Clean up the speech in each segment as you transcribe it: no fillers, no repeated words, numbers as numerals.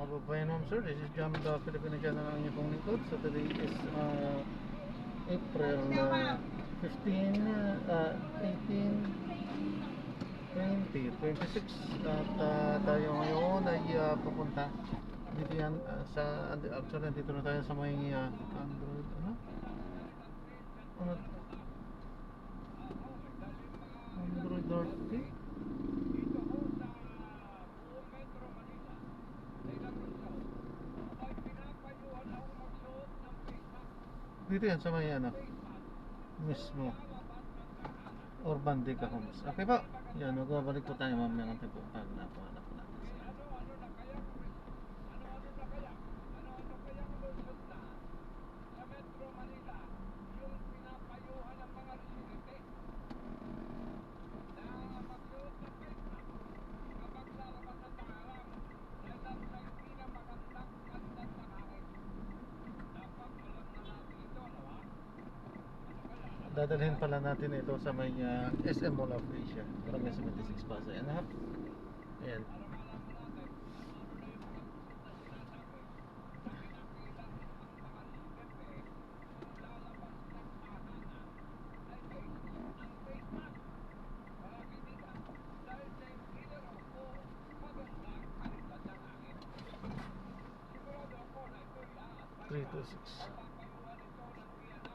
kababayan, ma'am sir, this is Jam the Filipino channel ang inyong pong lingkod. So today is April 15, 18, 20, 26 at tayo ngayon ay pupunta dito yan actually dito na tayo sa may Android Android Dorothy. Dito yan sa may mismo Urban Dica Homes. Okay po, yan, magbabalik po tayo mamaya ng tempo pag napahanap po natin sila. Dadalhin pala natin ito sa may SM Mall of Asia. Parang may 76 pa sa yan. Ayan.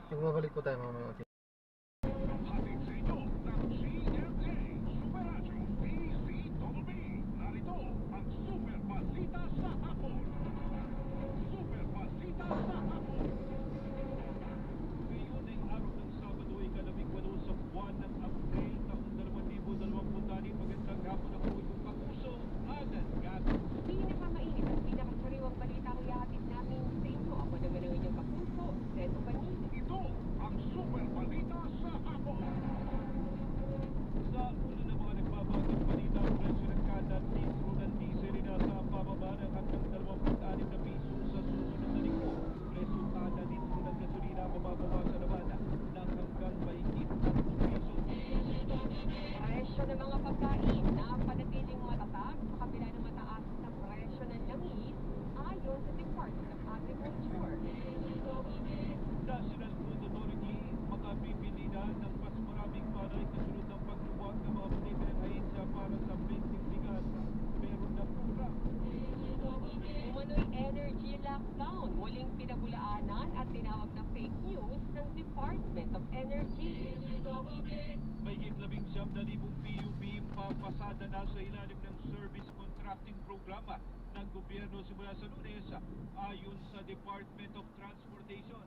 Magbabalik po tayo mamaya. Pasada na sa ilalim ng service contracting programa ng gobyerno simula sa Lunes ayon sa Department of Transportation.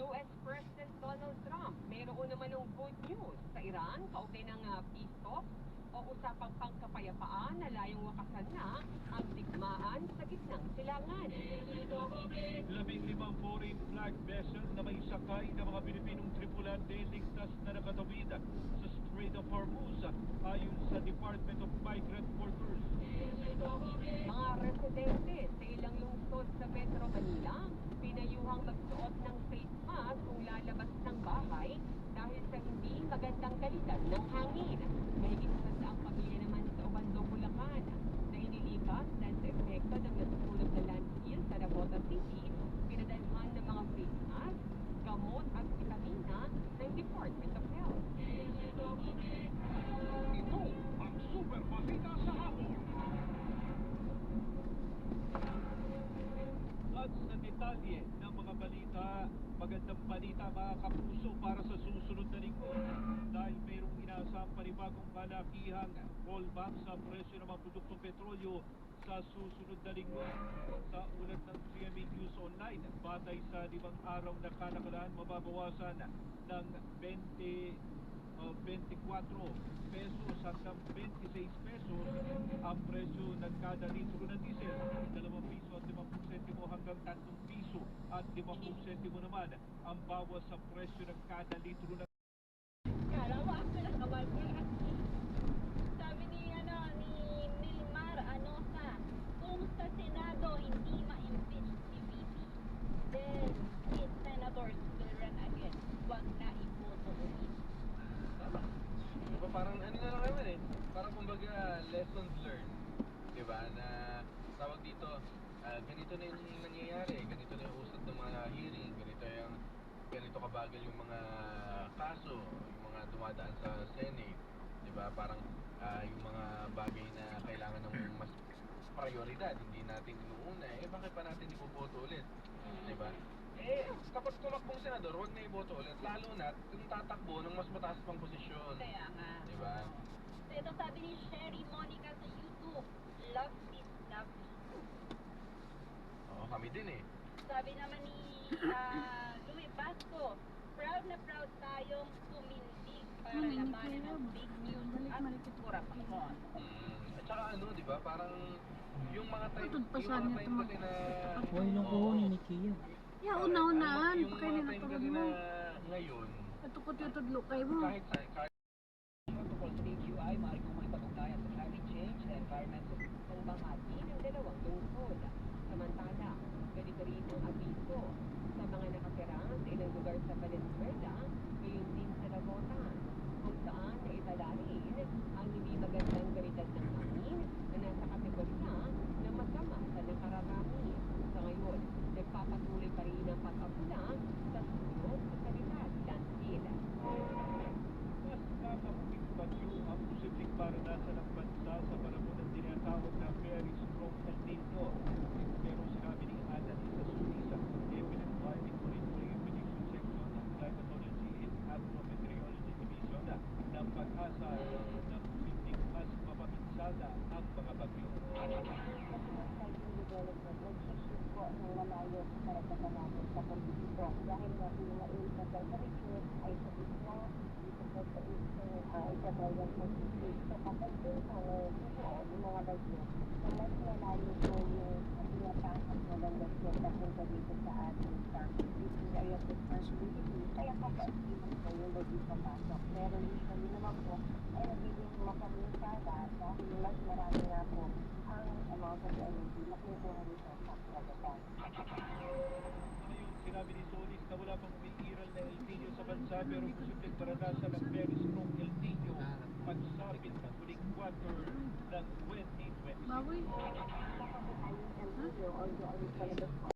US President Donald Trump mayroon naman ng good news sa Iran kaugnay ng peace talks o usapang pangkapayapaan na layong wakasan na ang digmaan sa gitnang silangan. 15 foreign flag vessel na may sakay ng mga Pilipinong tripulante ligtas na nakatawid sa Strait of Hormuz ayon sa Department of Migrant Workers. Mga residente sa ilang lungsod sa Metro Manila pinayuhang magsuot ng face mask kung lalabas ng bahay dahil sa hindi magandang kalidad ng hangin. Mahigit sa saang pamilya naman sa Obando, Bulacan na inilikas dahil sa epekto ng natutulog na landfill sa Navotas City, pinadalhan ng mga face mask, gamot at vitamina ng Department of Health. Ito ang Super Balita sa Hapon. At sa detalye ng mga balita, magandang balita mga kapuso para sa susunod na linggo dahil mayroong inaasang panibagong kalakihang rollback sa presyo ng mga produktong petrolyo sa susunod na linggo. Sa ulat ng GMA News Online, batay sa 5 araw na kalakalan, mababawasan ng 24 pesos hanggang 26 pesos ang presyo ng kada litro ng diesel, 2 piso at 50 sentimo hanggang 3 piso at 50 sentimo naman ang bawas sa presyo ng kada litro ng Karawa ako lang kabal ko. Sabi ni Nilmar Anosa, kung sa Senado hindi ma-impeach si VP, then his senators will run again. Wag na iboto ulit. Diba, parang ano na lang naman parang kumbaga lessons learned, diba, na tawag dito ganito na yung nangyayari, ganito na yung usad ng mga hearing, ganito kabagal yung mga kaso, yung mga dumadaan sa Senate, di ba? Parang yung mga bagay na kailangan ng mas prioridad, hindi natin inuuna, bakit pa natin iboboto ulit, di ba? Kapag tumakbong senador, huwag na iboto ulit, lalo na kung tatakbo ng mas mataas pang posisyon, Kaya nga. di ba? So ito sabi ni Sherry Monica sa YouTube, love is lovely. Oo, kami din eh. Sabi naman ni Louis Basco, proud na proud tayong tumindig para labanan ng fake news at korupsyon. At saka ano, di ba, parang yung mga time, Tutod pa yung saan mga niya time kasi na... Huwag lang Oo. kuhunin ni Kia. Ya, una-unaan. Yung Pakay mga na time natulog kasi mo. na ngayon, Katukot yung tudlo kayo mo. kahit Tungkol sa DQI, maaaring kung may patungkayan sa climate change and environmental. Ang bahagi ng dalawang lungsod. Samantala, ganito rin ang abiso sa mga nakatira sa ilang lugar sa Valenzuela, gayon din sa Navotas, kung saan naitala rin ang hindi magandang kalidad ng hangin na nasa kategorya ng masama sa nakararami. Sa ngayon, nagpapatuloy pa rin ang pag-apula sa sunog sa kalidad landfill. Mas kakamuting bagyo ang posibleng maranasan ng bansa sa panahon ng tinatawag na very strong El Nino. Pero sinabi ni Ana Lisa Sumisa, Eminent Climate Monitoring and Prediction Section ng Climatology and Agrometeorology Division na pag-asa na posibleng mas mapapinsala ang mga bagyo. Development nagsushoot po ng malayo sa karagatan natin sa pagdito dahil nga yung mga sa temperature ay sa gitna dito po sa Itabayan Pacific. So kapag din susuot yung mga bagyo na mas malayo po yung tinatahak na bagyo papunta dito sa ating sa Philippine Area of Responsibility kaya papaasiman po yung bagyo papasok. Pero usually naman po ay nagiging mapaminsala dahil mas marami nga po ang amount of energy na kinukuha dito sa karagatan. Ngayon, sinabi ni Solis na wala pang umiiral na El Nino sa bansa pero posibleng maranasan ng very strong El Nino pagsapit ng huling quarter ng 2026. Baboy. Kapag tayo El Nino, although ang palabas po